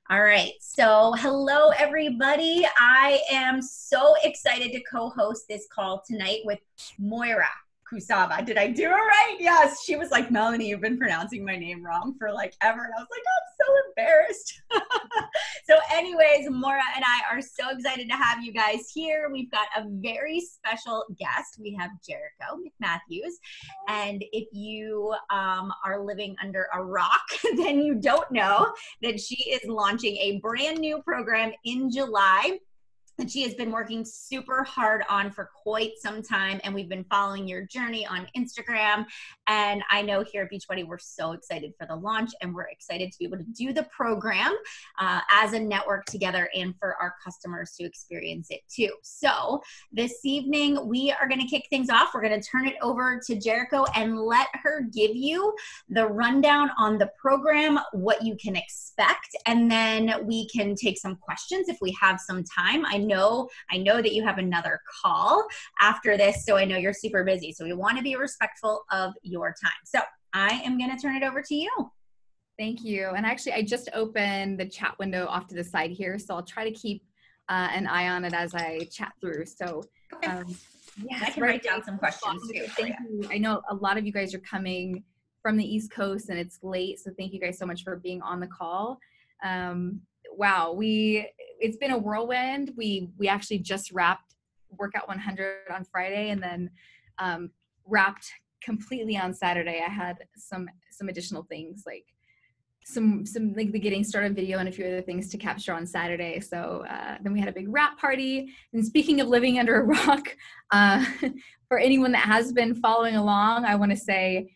All right. So, hello, everybody. I am so excited to co host this call tonight with Moira Kusaba. Did I do it right? Yes. She was like, Melanie, you've been pronouncing my name wrong for like ever. And I was like, I'm so embarrassed. So, anyways, Moira and I are so excited to have you guys here. We've got a very special guest. We have Jericho McMatthews. And if you are living under a rock, then you don't know that she is launching a brand new program in July that she has been working super hard on for quite some time. And we've been following your journey on Instagram. And I know here at Beachbody, we're so excited for the launch, and we're excited to be able to do the program as a network together and for our customers to experience it too. So this evening, we are going to kick things off. We're going to turn it over to Jericho and let her give you the rundown on the program, what you can expect, and then we can take some questions if we have some time. I know that you have another call after this, so I know you're super busy. So we want to be respectful of your time. So I am going to turn it over to you. Thank you. And actually, I just opened the chat window off to the side here, so I'll try to keep an eye on it as I chat through. So yeah, I can write down some questions too. Thank you. I know a lot of you guys are coming from the East Coast and it's late, so thank you guys so much for being on the call. Wow, it's been a whirlwind. We actually just wrapped Workout 100 on Friday, and then wrapped completely on Saturday. I had some additional things like some like the getting started video and a few other things to capture on Saturday. So then we had a big wrap party. And speaking of living under a rock, for anyone that has been following along, I want to say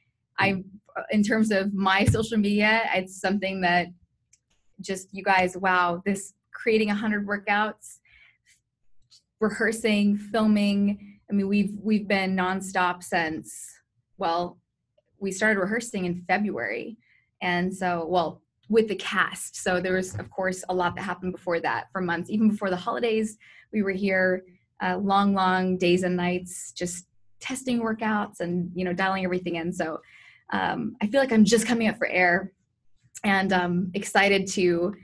in terms of my social media, it's something that just, you guys, wow, this creating 100 workouts, rehearsing, filming. I mean, we've been nonstop since, well, we started rehearsing in February. And so, well, with the cast. So there was, of course, a lot that happened before that for months. Even before the holidays, we were here long days and nights, just testing workouts and, dialing everything in. So I feel like I'm just coming up for air, and excited to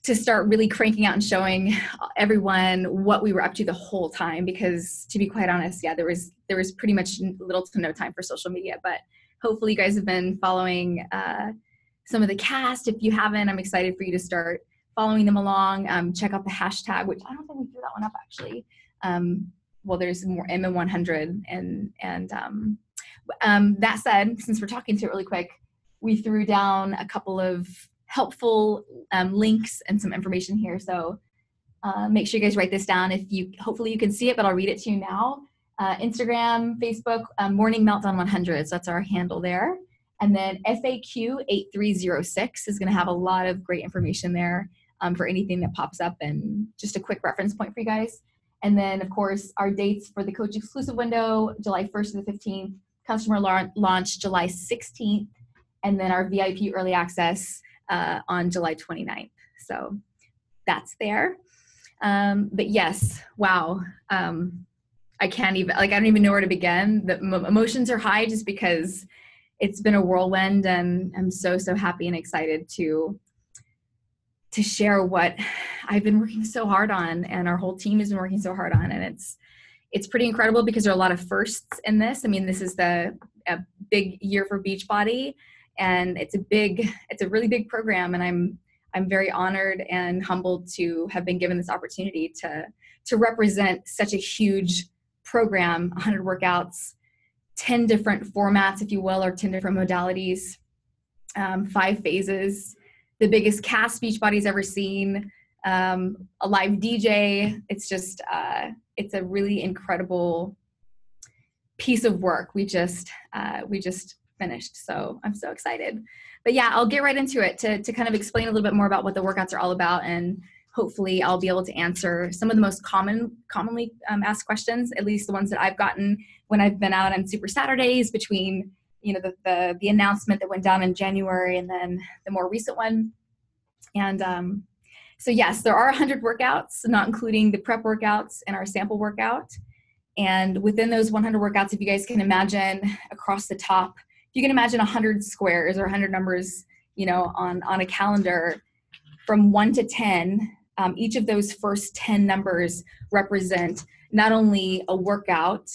start really cranking out and showing everyone what we were up to the whole time. Because to be quite honest, yeah, there was pretty much little to no time for social media. But hopefully you guys have been following some of the cast. If you haven't, I'm excited for you to start following them along. Check out the hashtag, which I don't think we threw that one up actually. Well, there's more MM100, and that said, since we're talking to it really quick, we threw down a couple of helpful links and some information here. So make sure you guys write this down. Hopefully you can see it, but I'll read it to you now. Instagram, Facebook, Morning Meltdown 100. So that's our handle there. And then FAQ 8306 is going to have a lot of great information there for anything that pops up, and just a quick reference point for you guys. And then, of course, our dates for the coach exclusive window, July 1st to the 15th, customer launch July 16th, and then our VIP early access on July 29th. So that's there. But yes, wow. I don't even know where to begin. The emotions are high just because it's been a whirlwind, and I'm so happy and excited to share what I've been working so hard on, and our whole team has been working so hard on. And it's pretty incredible because there are a lot of firsts in this. I mean, this is a big year for Beachbody, and it's a really big program. And I'm very honored and humbled to have been given this opportunity to represent such a huge program, 100 workouts, 10 different formats, if you will, or 10 different modalities, 5 phases, the biggest cast Beachbody's ever seen, a live DJ. It's just, it's a really incredible piece of work. We just finished. So I'm so excited. But yeah, I'll get right into it to kind of explain a little bit more about what the workouts are all about, and hopefully I'll be able to answer some of the most commonly asked questions, at least the ones that I've gotten when I've been out on Super Saturdays between, the announcement that went down in January and then the more recent one. And so yes, there are 100 workouts, not including the prep workouts and our sample workout. And within those 100 workouts, if you guys can imagine across the top, if you can imagine 100 squares or 100 numbers, on a calendar, from 1 to 10, each of those first 10 numbers represent not only a workout,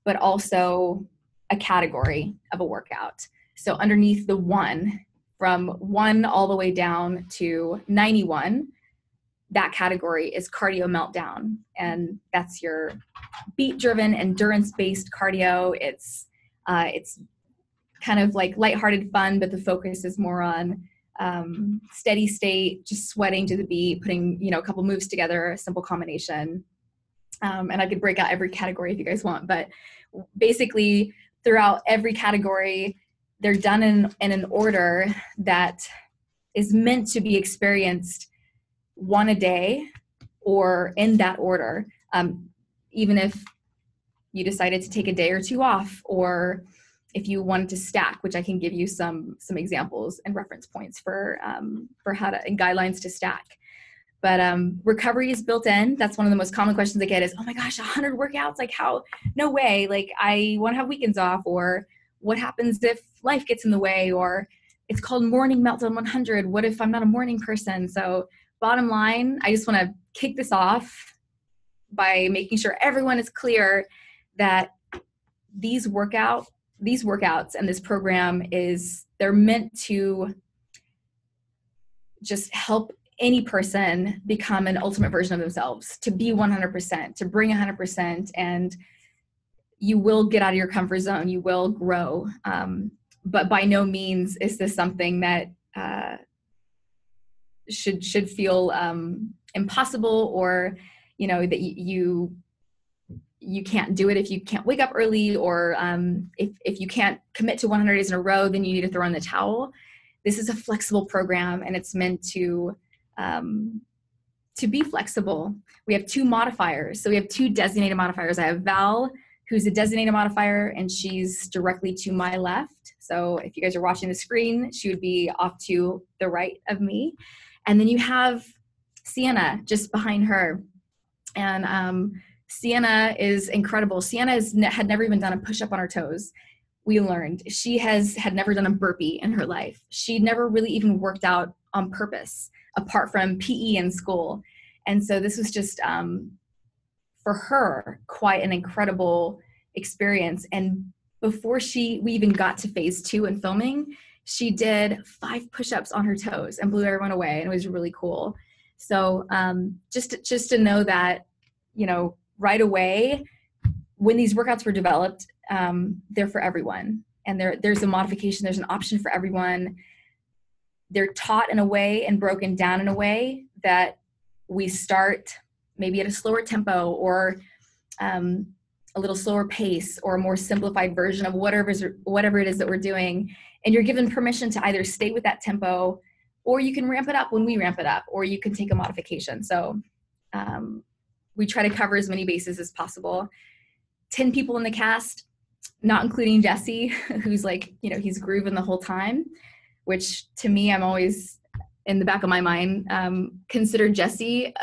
but also a category of a workout. So underneath the 1, from 1 all the way down to 91, that category is cardio meltdown. And that's your beat-driven, endurance-based cardio. It's kind of like lighthearted fun, but the focus is more on steady state, just sweating to the beat, putting, a couple moves together, a simple combination. And I could break out every category if you guys want, but basically throughout every category, they're done in an order that is meant to be experienced one a day or in that order. Even if you decided to take a day or two off, or if you wanted to stack, which I can give you some examples and reference points for how to, and guidelines to stack. But recovery is built in. That's one of the most common questions I get is, oh my gosh, 100 workouts? Like how? No way. Like I want to have weekends off, or what happens if life gets in the way, or it's called morning meltdown 100. What if I'm not a morning person? So bottom line, I just want to kick this off by making sure everyone is clear that these workouts and this program they're meant to just help any person become an ultimate version of themselves, to be 100%, to bring 100%, and you will get out of your comfort zone, you will grow. But by no means is this something that should feel impossible, or that you can't do it if you can't wake up early, or if you can't commit to 100 days in a row, then you need to throw in the towel. This is a flexible program, and it's meant to be flexible. We have 2 modifiers. So we have 2 designated modifiers. I have Val, who's a designated modifier, and she's directly to my left. So if you guys are watching the screen, she would be off to the right of me. And then you have Sienna just behind her. And Sienna is incredible. Sienna had never even done a push-up on her toes. We learned she had never done a burpee in her life. She'd never really even worked out on purpose, apart from PE in school. And so this was just, for her, quite an incredible experience. And before we even got to phase 2 in filming, she did 5 push-ups on her toes and blew everyone away. And it was really cool. So just to know that, right away, when these workouts were developed, they're for everyone. And there's a modification, there's an option for everyone. They're taught in a way and broken down in a way that we start maybe at a slower tempo, or a little slower pace, or a more simplified version of whatever it is that we're doing. And you're given permission to either stay with that tempo, or you can ramp it up when we ramp it up, or you can take a modification. So we try to cover as many bases as possible. 10 people in the cast, not including Jesse, who's like, he's grooving the whole time, which to me, I'm always in the back of my mind, consider Jesse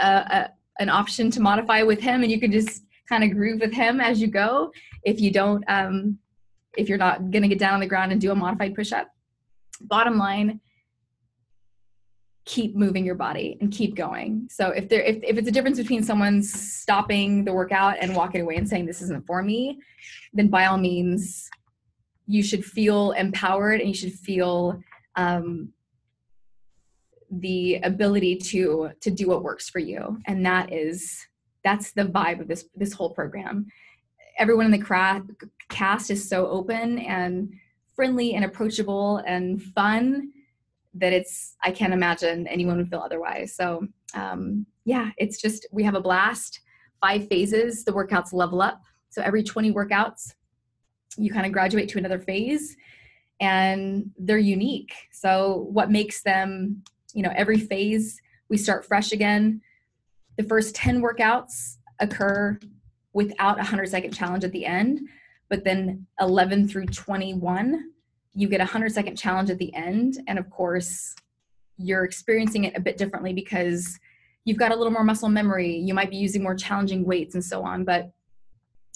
an option to modify with him, and you can just kind of groove with him as you go. If you don't, if you're not going to get down on the ground and do a modified push-up. Bottom line, keep moving your body and keep going. So if it's a difference between someone stopping the workout and walking away and saying this isn't for me, then by all means you should feel empowered, and you should feel the ability to do what works for you. And that's the vibe of this whole program. Everyone in the cast is so open and friendly and approachable and fun that I can't imagine anyone would feel otherwise. So it's just, we have a blast. 5 phases, the workouts level up. So every 20 workouts, you kind of graduate to another phase, and they're unique. So what makes them, every phase, we start fresh again. The first 10 workouts occur without a 100-second challenge at the end, but then 11 through 21, you get a 100-second challenge at the end. And of course, you're experiencing it a bit differently because you've got a little more muscle memory. You might be using more challenging weights and so on, but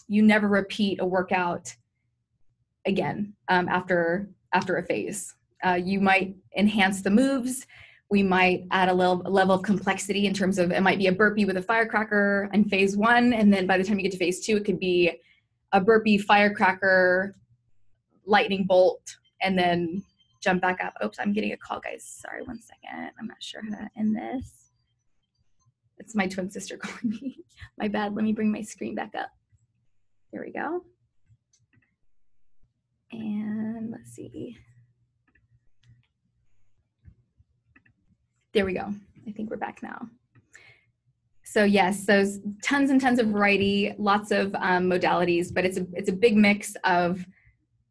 you never repeat a workout again after a phase. You might enhance the moves. we might add a level of complexity in terms of, it might be a burpee with a firecracker in phase 1. And then by the time you get to phase 2, it could be a burpee, firecracker, lightning bolt, and then jump back up. Oops, I'm getting a call, guys. Sorry, one second. I'm not sure how to end this. It's my twin sister calling me. My bad. Let me bring my screen back up. There we go. And let's see. There we go. I think we're back now. So yes, there's tons and tons of variety, lots of modalities, but it's a big mix of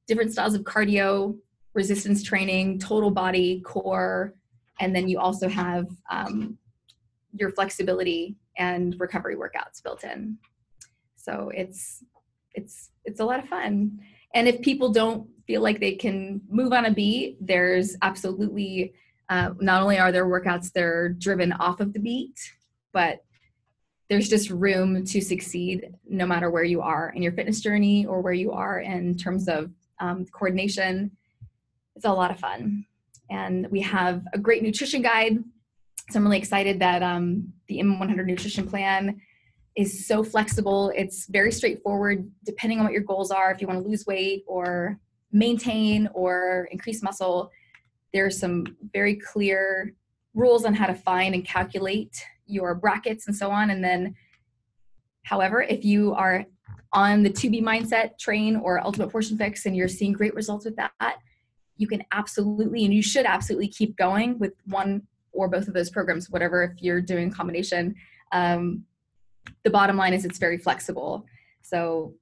different styles of cardio, resistance training, total body, core, and then you also have your flexibility and recovery workouts built in. So it's a lot of fun. And if people don't feel like they can move on a beat, there's absolutely, not only are there workouts that are driven off of the beat, but there's just room to succeed no matter where you are in your fitness journey or where you are in terms of coordination. It's a lot of fun. And we have a great nutrition guide. So I'm really excited that the MM100 nutrition plan is so flexible. It's very straightforward, depending on what your goals are. If you want to lose weight or maintain or increase muscle, there's some very clear rules on how to find and calculate your brackets and so on. And then, however, if you are on the 2B mindset train or ultimate portion fix and you're seeing great results with that, you can absolutely, and you should absolutely keep going with one or both of those programs, whatever, if you're doing a combination. The bottom line is it's very flexible. So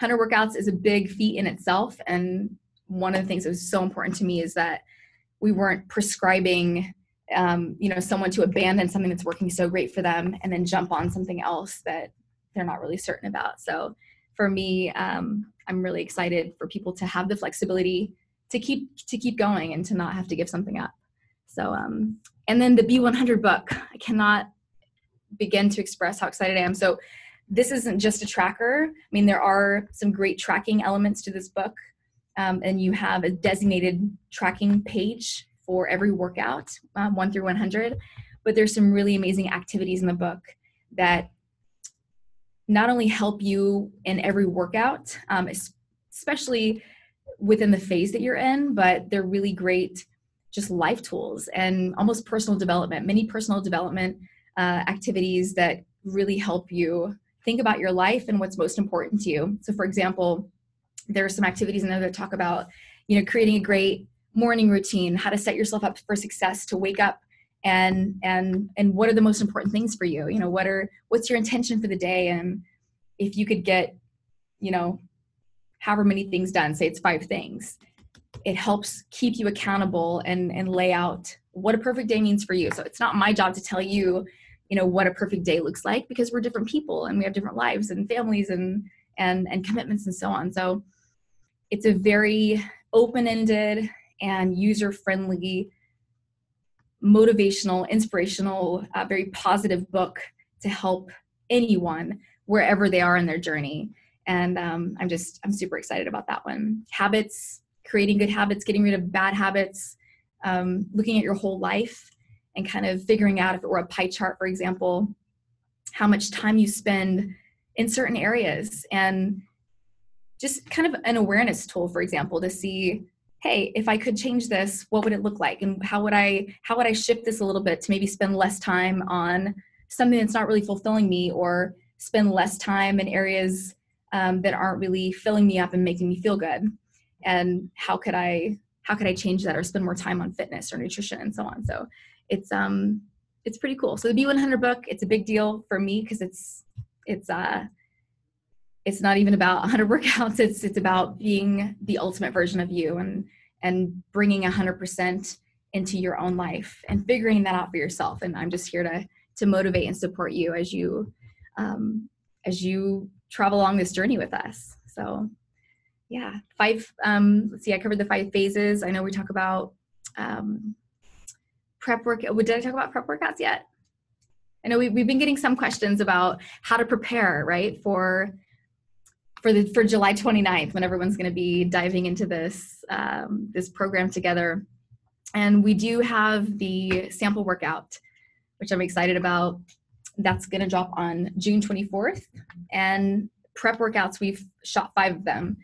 100 workouts is a big feat in itself. And one of the things that was so important to me is that we weren't prescribing someone to abandon something that's working so great for them and then jump on something else that they're not really certain about. So for me, I'm really excited for people to have the flexibility to keep going and to not have to give something up. So, and then the B100 book, I cannot begin to express how excited I am. So this isn't just a tracker. I mean, there are some great tracking elements to this book. And you have a designated tracking page for every workout, 1 through 100. But there's some really amazing activities in the book that not only help you in every workout, especially within the phase that you're in, but they're really great just life tools and almost personal development, many personal development activities that really help you think about your life and what's most important to you. So for example, there are some activities in there that talk about, creating a great morning routine, how to set yourself up for success, to wake up and what are the most important things for you? What's your intention for the day? And if you could get, however many things done, say it's 5 things, it helps keep you accountable and lay out what a perfect day means for you. So it's not my job to tell you, what a perfect day looks like, because we're different people and we have different lives and families and commitments and so on. So it's a very open-ended and user-friendly, motivational, inspirational, very positive book to help anyone wherever they are in their journey. And I'm super excited about that one. Habits, creating good habits, getting rid of bad habits, looking at your whole life and kind of figuring out, if it were a pie chart, for example, how much time you spend in certain areas, and just kind of an awareness tool, for example, to see, hey, if I could change this, what would it look like? And how would I shift this a little bit to maybe spend less time on something that's not really fulfilling me, or spend less time in areas that aren't really filling me up and making me feel good? And how could I change that, or spend more time on fitness or nutrition and so on? So it's pretty cool. So the B100 book, it's a big deal for me because it's not even about 100 workouts. It's about being the ultimate version of you and bringing 100% into your own life and figuring that out for yourself. And I'm just here to motivate and support you as you travel along this journey with us. So yeah, 5, let's see, I covered the 5 phases. I know we talk about prep work. Did I talk about prep workouts yet? I know we've been getting some questions about how to prepare, right, for July 29th, when everyone's going to be diving into this program together. And we do have the sample workout, which I'm excited about. That's going to drop on June 24th. And prep workouts, we've shot 5 of them.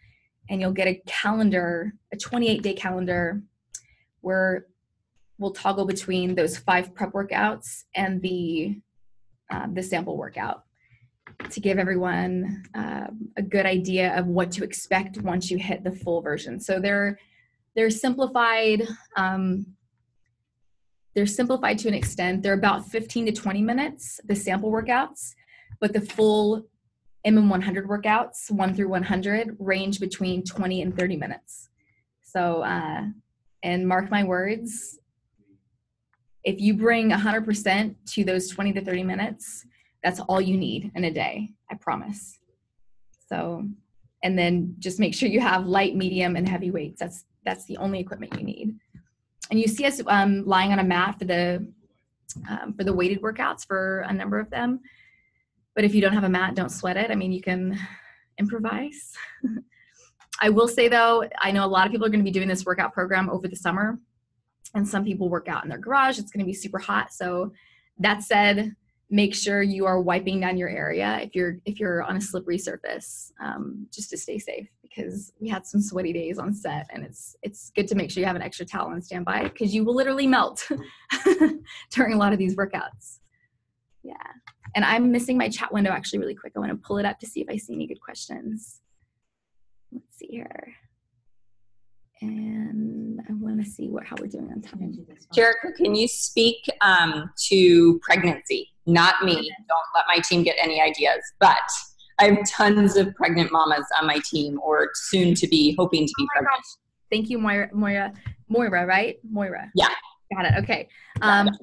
And you'll get a calendar, a 28-day calendar, where we'll toggle between those 5 prep workouts and the sample workout to give everyone a good idea of what to expect once you hit the full version. So they're simplified. They're simplified to an extent. They're about 15 to 20 minutes, the sample workouts, but the full MM100 workouts, 1 through 100, range between 20 and 30 minutes. So, and mark my words, if you bring 100% to those 20 to 30 minutes, that's all you need in a day, I promise. So, and then just make sure you have light, medium, and heavy weights. That's the only equipment you need. And you see us lying on a mat for the weighted workouts for a number of them. But if you don't have a mat, don't sweat it. I mean, you can improvise. I will say though, I know a lot of people are going to be doing this workout program over the summer, and some people work out in their garage. It's going to be super hot. So that said, make sure you are wiping down your area if you're on a slippery surface, just to stay safe, because we had some sweaty days on set, and it's good to make sure you have an extra towel on standby, because you will literally melt during a lot of these workouts. Yeah. And I'm missing my chat window actually really quick. I want to pull it up to see if I see any good questions. Let's see here. And I want to see how we're doing on time. Jericho, can you speak to pregnancy? Not me. Don't let my team get any ideas. But I have tons of pregnant mamas on my team, or soon to be, hoping to be pregnant. Gosh. Thank you, Moira, right? Moira. Yeah. Got it. Okay.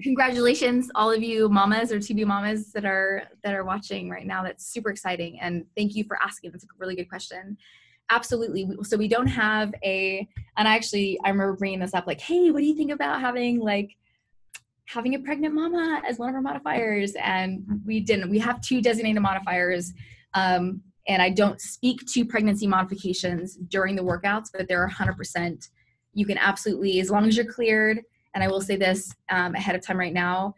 Congratulations, all of you mamas or to-be mamas that are watching right now. That's super exciting. And thank you for asking. That's a really good question. Absolutely. So we don't have and I remember bringing this up, like, hey, what do you think about having a pregnant mama as one of our modifiers? And we didn't. We have 2 designated modifiers. And I don't speak to pregnancy modifications during the workouts, but they're 100%. You can absolutely, as long as you're cleared. And I will say this ahead of time right now,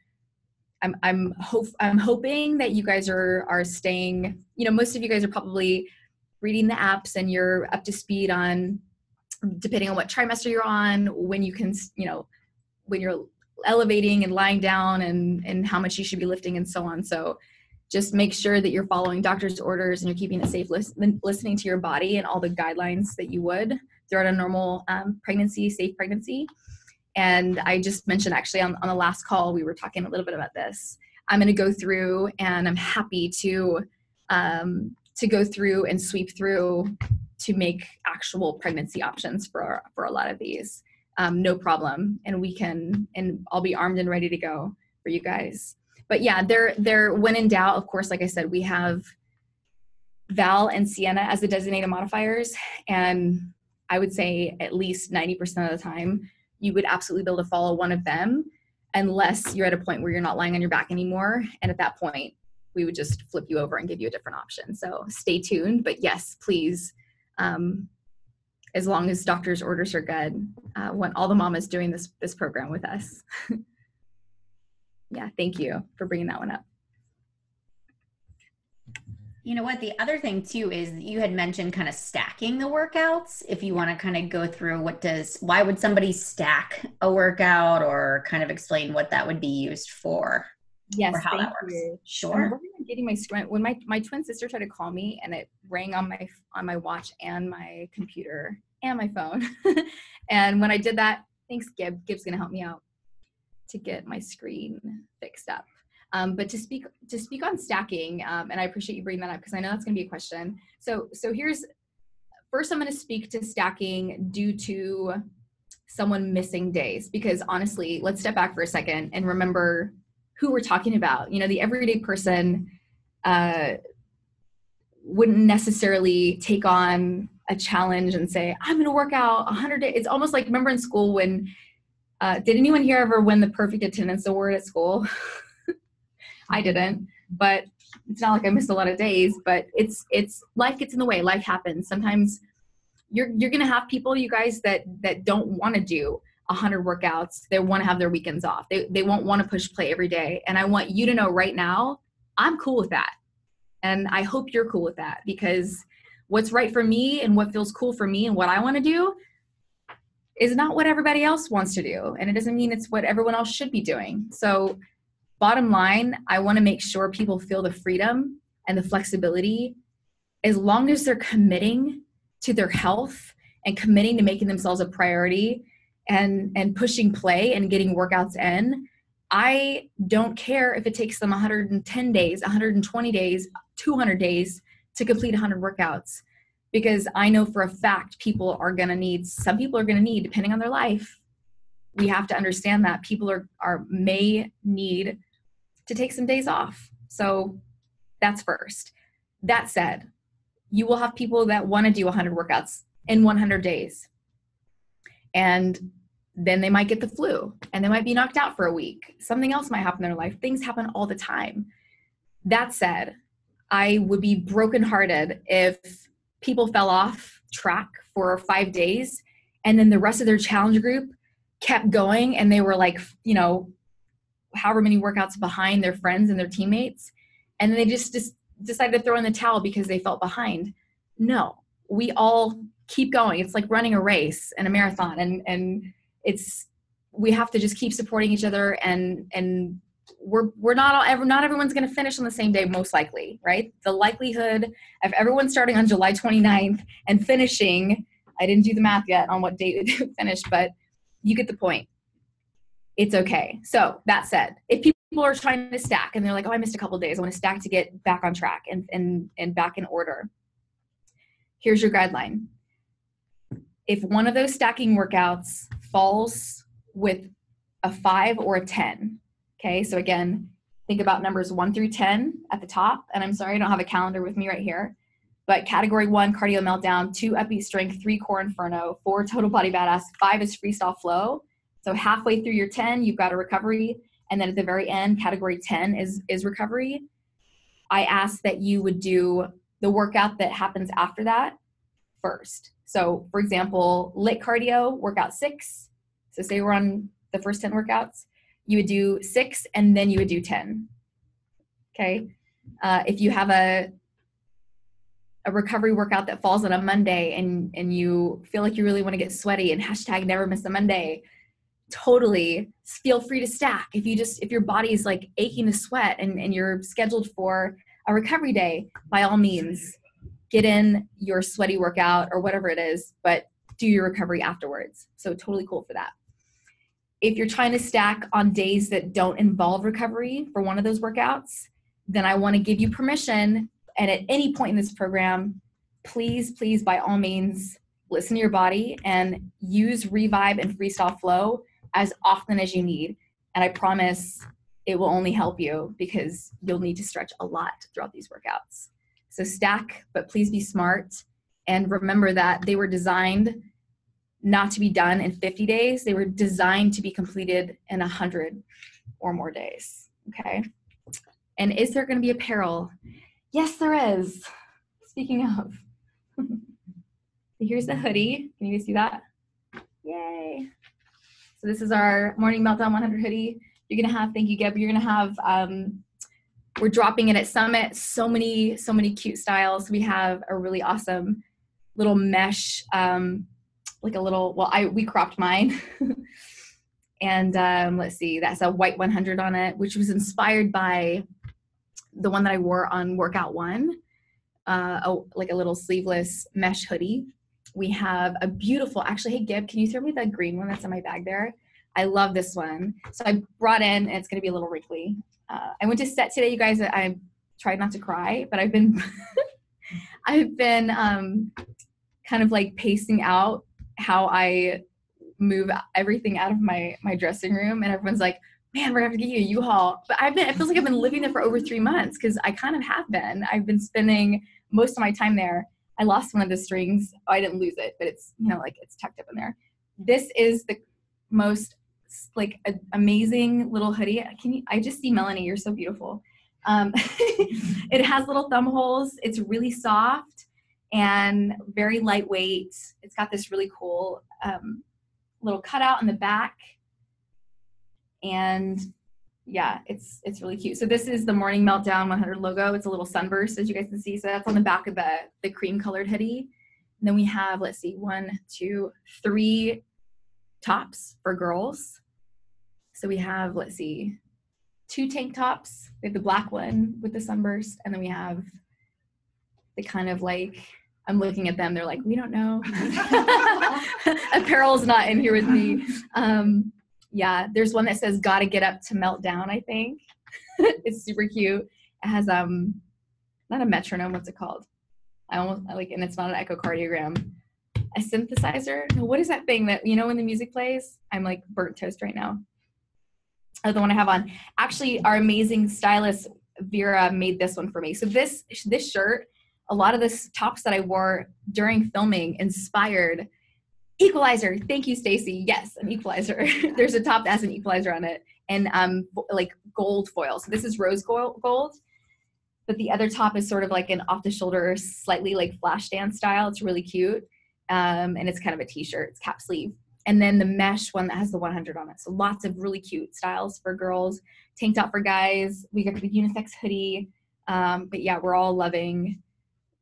I'm hoping that you guys are staying, most of you guys are probably reading the apps and you're up to speed on, depending on what trimester you're on, when you can, when you're elevating and lying down and how much you should be lifting and so on. So just make sure that you're following doctor's orders and you're keeping it safe, listening to your body and all the guidelines that you would throughout a normal safe pregnancy. And I just mentioned actually on the last call, we were talking a little bit about this. I'm going to go through, and I'm happy to go through and sweep through to make actual pregnancy options for a lot of these. No problem. And I'll be armed and ready to go for you guys. But yeah, they're when in doubt, of course, like I said, we have Val and Sienna as the designated modifiers. And I would say at least 90% of the time, you would absolutely be able to follow one of them, unless you're at a point where you're not lying on your back anymore. And at that point, we would just flip you over and give you a different option. So stay tuned. But yes, please, as long as doctor's orders are good, want all the mamas doing this program with us. Yeah, thank you for bringing that one up. You know what? The other thing too is you had mentioned kind of stacking the workouts. If you want to kind of go through why would somebody stack a workout, or kind of explain what that would be used for? Yes, or how that works. You. Sure. I'm getting my screen. When my twin sister tried to call me, and it rang on my watch and my computer and my phone. And when I did that, thanks, Gib. Gib's gonna help me out to get my screen fixed up. But to speak on stacking, and I appreciate you bringing that up because I know that's gonna be a question. So first I'm gonna speak to stacking due to someone missing days, because honestly, let's step back for a second and remember who we're talking about. The everyday person wouldn't necessarily take on a challenge and say, I'm going to work out 100 days. It's almost like, remember in school when, did anyone here ever win the perfect attendance award at school? I didn't, but it's not like I missed a lot of days, but it's life gets in the way. Life happens. Sometimes you're going to have people, you guys, that don't want to do 100 workouts. They want to have their weekends off. They won't want to push play every day. And I want you to know right now, I'm cool with that. And I hope you're cool with that, because what's right for me and what feels cool for me and what I want to do is not what everybody else wants to do. And it doesn't mean it's what everyone else should be doing. So bottom line, I want to make sure people feel the freedom and the flexibility, as long as they're committing to their health and committing to making themselves a priority and pushing play and getting workouts in. I don't care if it takes them 110 days, 120 days, 200 days to complete 100 workouts, because I know for a fact some people are going to need, depending on their life, we have to understand that people may need to take some days off. So that's first. That said, you will have people that want to do 100 workouts in 100 days. And then they might get the flu and they might be knocked out for a week. Something else might happen in their life. Things happen all the time. That said, I would be brokenhearted if people fell off track for 5 days and then the rest of their challenge group kept going and they were like, however many workouts behind their friends and their teammates. And then they just decided to throw in the towel because they felt behind. No, we all keep going. It's like running a race and a marathon, and we have to just keep supporting each other, and we're not everyone's going to finish on the same day, most likely, right? The likelihood of everyone starting on July 29th and finishing, I didn't do the math yet on what date it finished, but you get the point. It's okay. So that said, if people are trying to stack and they're like, oh, I missed a couple of days, I want to stack to get back on track and back in order. Here's your guideline. If one of those stacking workouts falls with a 5 or a 10, okay, so again, think about numbers 1 through 10 at the top. And I'm sorry, I don't have a calendar with me right here. But category 1, cardio meltdown, 2, upbeat strength, 3, core inferno, 4, total body badass, 5 is freestyle flow. So halfway through your 10, you've got a recovery. And then at the very end, category 10 is recovery. I ask that you would do the workout that happens after that first. So for example, lit cardio, workout 6. So say we're on the first 10 workouts, you would do 6 and then you would do 10. Okay. If you have a recovery workout that falls on a Monday and you feel like you really want to get sweaty and hashtag never miss a Monday, totally feel free to stack. If your body is like aching to sweat and you're scheduled for a recovery day, by all means, get in your sweaty workout or whatever it is, but do your recovery afterwards. So totally cool for that. If you're trying to stack on days that don't involve recovery for one of those workouts, then I want to give you permission. And at any point in this program, please, by all means, listen to your body and use Revive and Freestyle Flow as often as you need. And I promise it will only help you because you'll need to stretch a lot throughout these workouts. So stack, but please be smart. And remember that they were designed not to be done in 50 days. They were designed to be completed in 100 or more days. Okay. And is there going to be apparel? Yes, there is. Speaking of, here's the hoodie. Can you guys see that? Yay. So this is our Morning Meltdown 100 hoodie. You're going to have, thank you, Geb. You're going to have, we're dropping it at Summit. So many cute styles. We have a really awesome little mesh, like a little, we cropped mine. And let's see, that's a white 100 on it, which was inspired by the one that I wore on workout 1, like a little sleeveless mesh hoodie. We have a beautiful, actually, hey, Gib, can you throw me the green one that's in my bag there? I love this one. So I brought in, and it's going to be a little wrinkly. I went to set today, you guys. I tried not to cry, but I've been, kind of like pacing out how I move everything out of my dressing room. And everyone's like, man, we're going to have to get you a U-Haul. But it feels like I've been living there for over 3 months because I kind of have been. I've been spending most of my time there. I lost one of the strings. Oh, I didn't lose it, but it's, like it's tucked up in there. This is the most amazing little hoodie. I just see Melanie. You're so beautiful. It has little thumb holes. It's really soft and very lightweight. It's got this really cool little cutout in the back. And yeah, it's really cute. So this is the Morning Meltdown 100 logo. It's a little sunburst, as you guys can see. So that's on the back of the cream colored hoodie. And then we have, let's see, 1, 2, 3 tops for girls. So we have, let's see, 2 tank tops. We have the black one with the sunburst. And then we have the kind of like, I'm looking at them. They're like, we don't know. Apparel's not in here with me. Yeah, there's one that says "Gotta get up to meltdown." I think it's super cute. It has not a metronome. What's it called? And it's not an echocardiogram. A synthesizer. No, what is that thing that when the music plays? I'm like burnt toast right now. Oh, the one I have on. Actually, our amazing stylist Vera made this one for me. So this shirt, a lot of the tops that I wore during filming inspired Equalizer. Thank you, Stacy. Yes, an equalizer. There's a top that has an equalizer on it, and like gold foil. So this is rose gold, but the other top is sort of like an off the shoulder, slightly like flash dance style. It's really cute, and it's kind of a t-shirt. It's cap sleeve, and then the mesh one that has the 100 on it. So lots of really cute styles for girls. Tank top for guys. We got the unisex hoodie, but yeah, we're all loving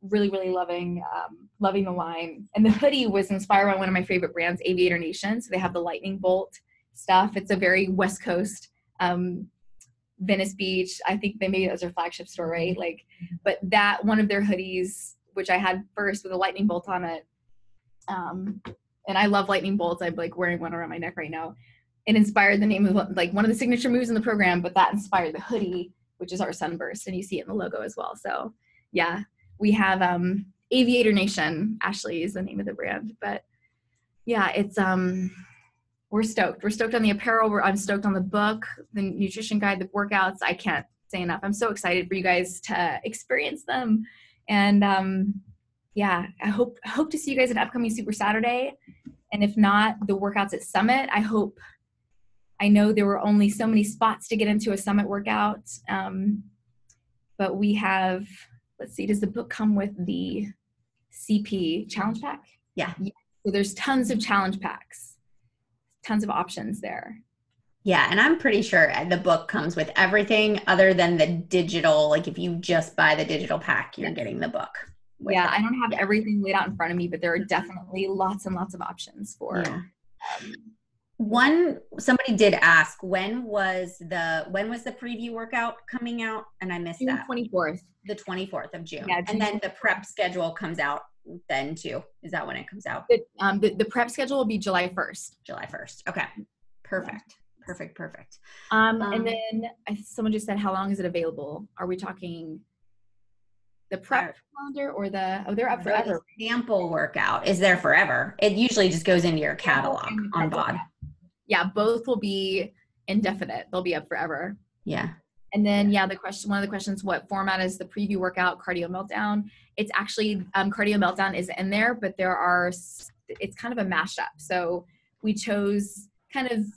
the line. And the hoodie was inspired by one of my favorite brands, Aviator Nation. So they have the lightning bolt stuff. It's a very West Coast, Venice Beach. I think maybe that was their flagship store, right? Like, but that one of their hoodies, which I had first with a lightning bolt on it. And I love lightning bolts. I'm like wearing one around my neck right now. It inspired the name of like one of the signature moves in the program, but that inspired the hoodie, which is our sunburst. And you see it in the logo as well. So yeah. We have Aviator Nation. Ashley is the name of the brand. But yeah, it's we're stoked. We're stoked on the apparel. I'm stoked on the book, the nutrition guide, the workouts. I can't say enough. I'm so excited for you guys to experience them. And yeah, I hope to see you guys at upcoming Super Saturday. And if not, the workouts at Summit. I know there were only so many spots to get into a Summit workout. But we have, let's see, does the book come with the CP challenge pack? Yeah. So there's tons of challenge packs, tons of options there. Yeah, and I'm pretty sure the book comes with everything other than the digital. Like if you just buy the digital pack, you're getting the book. Yeah, I don't have everything laid out in front of me, but there are definitely lots and lots of options for. Yeah. Somebody did ask, when was the preview workout coming out? And I missed that. 24th. The 24th of June. Yeah, and then the prep schedule comes out then too. Is that when it comes out? The prep schedule will be July 1st. July 1st. Okay. Perfect. Perfect. And then someone just said, how long is it available? Are we talking the prep calendar or they're up forever? The sample workout is there forever. It usually just goes into your catalog on BOD. Yeah, both will be indefinite. They'll be up forever. Yeah. And then, one of the questions, what format is the preview workout Cardio Meltdown? It's actually, Cardio Meltdown is in there, but it's kind of a mashup. So we chose kind of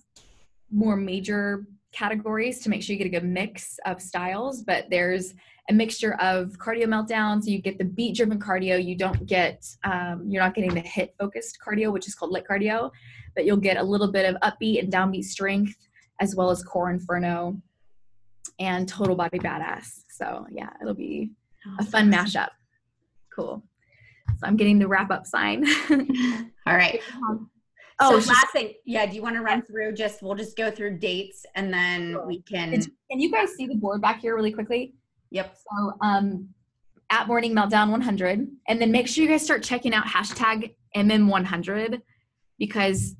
more major categories to make sure you get a good mix of styles, but there's a mixture of Cardio Meltdown. So you get the beat driven cardio. You don't get, you're not getting the hit focused cardio, which is called lit cardio, but you'll get a little bit of upbeat and downbeat strength, as well as core inferno and total body badass. So yeah, it'll be a fun mashup. Cool. So I'm getting the wrap up sign. All right. So last thing, do you want to run through we'll just go through dates and then we can. Can you guys see the board back here really quickly? Yep. So at Morning Meltdown 100, and then make sure you guys start checking out hashtag MM100, because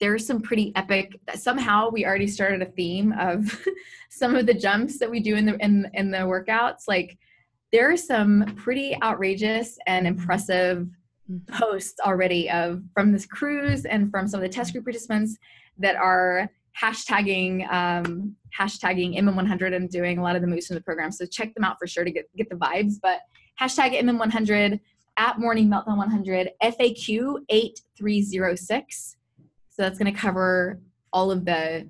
there's some pretty epic, somehow we already started a theme of some of the jumps that we do in the workouts. Like there are some pretty outrageous and impressive posts already from this cruise and from some of the test group participants that are hashtagging MM100 and doing a lot of the moves from the program. So check them out for sure to get the vibes. But hashtag MM100 at Morning Meltdown 100 FAQ 8306. So that's going to cover all of the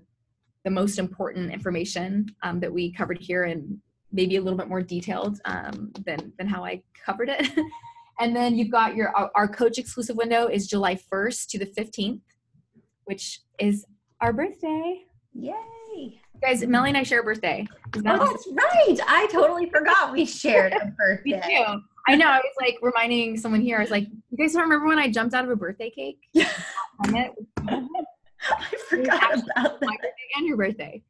most important information that we covered here, and maybe a little bit more detailed than how I covered it. And then you've got our coach exclusive window is July 1st to the 15th. which is our birthday. Yay. Guys, Melanie and I share a birthday. Oh, that's right. I totally forgot we shared a birthday. Me too. I know. I was like reminding someone here. I was like, you guys don't remember when I jumped out of a birthday cake? I forgot about that. My birthday and your birthday.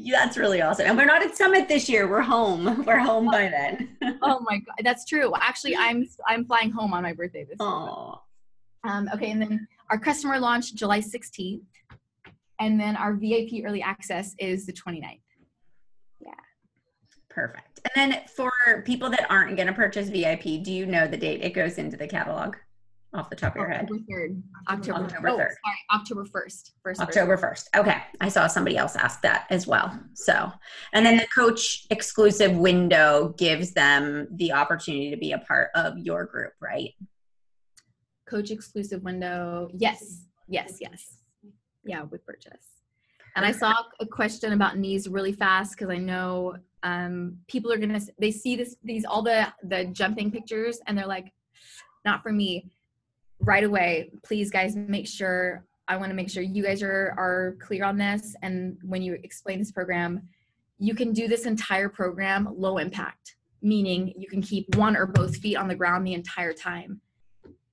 That's really awesome. And we're not at Summit this year. We're home. We're home by then. Oh my God. That's true. Actually, I'm flying home on my birthday this year. Okay. And then our customer launch July 16th. And then our VIP early access is the 29th. Yeah. Perfect. And then for people that aren't going to purchase VIP, do you know the date it goes into the catalog off the top of your head? October 3rd. Sorry, October 1st. October 1st. Okay. I saw somebody else ask that as well. So, and then the coach exclusive window gives them the opportunity to be a part of your group, right? Coach exclusive window. Yes. Yeah, with purchase. And I saw a question about knees really fast because I know people are they see all the jumping pictures and they're like, not for me. Right away, please guys, I want to make sure you guys are clear on this. And when you explain this program, you can do this entire program low impact, meaning you can keep one or both feet on the ground the entire time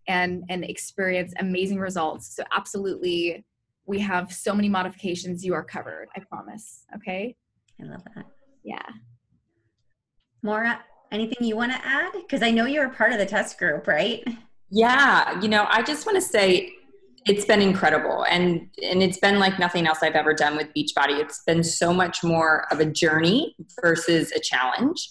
and experience amazing results. So absolutely, we have so many modifications. You are covered. I promise. Okay. I love that. Yeah. Maura, anything you want to add? Because I know you're a part of the test group, right? Yeah. I just want to say it's been incredible. And it's been like nothing else I've ever done with Beachbody. It's been so much more of a journey versus a challenge.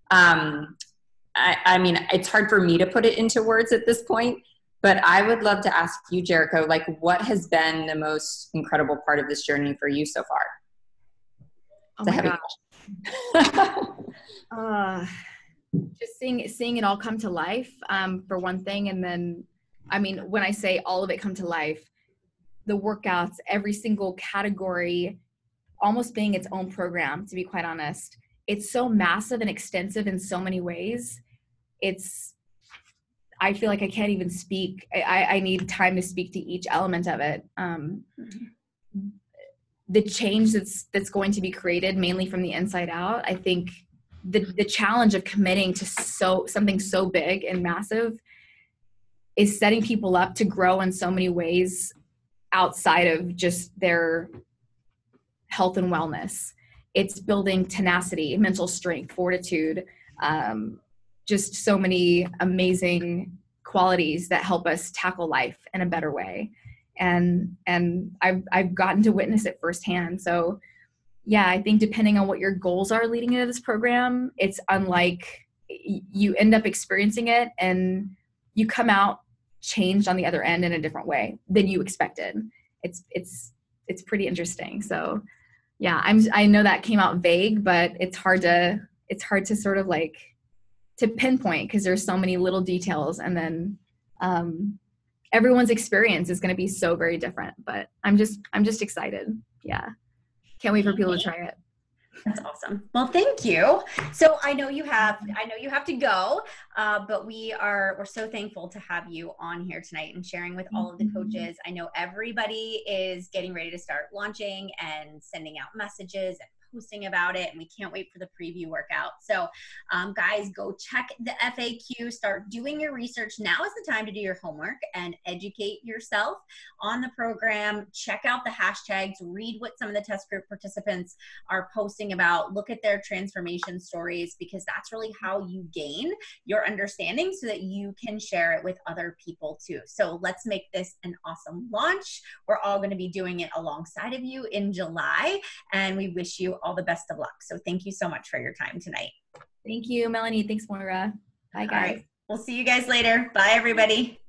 I mean, it's hard for me to put it into words at this point, but I would love to ask you, Jericho, like what has been the most incredible part of this journey for you so far? Oh my gosh. Just seeing it all come to life, for one thing. And then, I mean, when I say all of it come to life, the workouts, every single category, almost being its own program, to be quite honest. It's so massive and extensive in so many ways. I feel like I can't even speak. I need time to speak to each element of it. The change that's going to be created mainly from the inside out. I think the challenge of committing to something so big and massive is setting people up to grow in so many ways outside of just their health and wellness. It's building tenacity, mental strength, fortitude, just so many amazing qualities that help us tackle life in a better way. And I've gotten to witness it firsthand. So yeah, I think depending on what your goals are leading into this program, it's unlike you end up experiencing it and you come out changed on the other end in a different way than you expected. It's pretty interesting. So yeah, I know that came out vague, but it's hard to sort of like to pinpoint because there's so many little details, and then everyone's experience is going to be so very different. But I'm just excited. Yeah, can't wait for people to try it. That's awesome. Well, thank you. So I know you have to go, but we're so thankful to have you on here tonight and sharing with all of the coaches. I know everybody is getting ready to start launching and sending out messages and posting about it, and we can't wait for the preview workout. So guys, go check the FAQ, start doing your research. Now is the time to do your homework and educate yourself on the program. Check out the hashtags, read what some of the test group participants are posting about, look at their transformation stories, because that's really how you gain your understanding so that you can share it with other people too. So let's make this an awesome launch. We're all going to be doing it alongside of you in July, and we wish you all the best of luck. So thank you so much for your time tonight. Thank you, Melanie. Thanks, Moira. Bye, guys. All right. We'll see you guys later. Bye, everybody.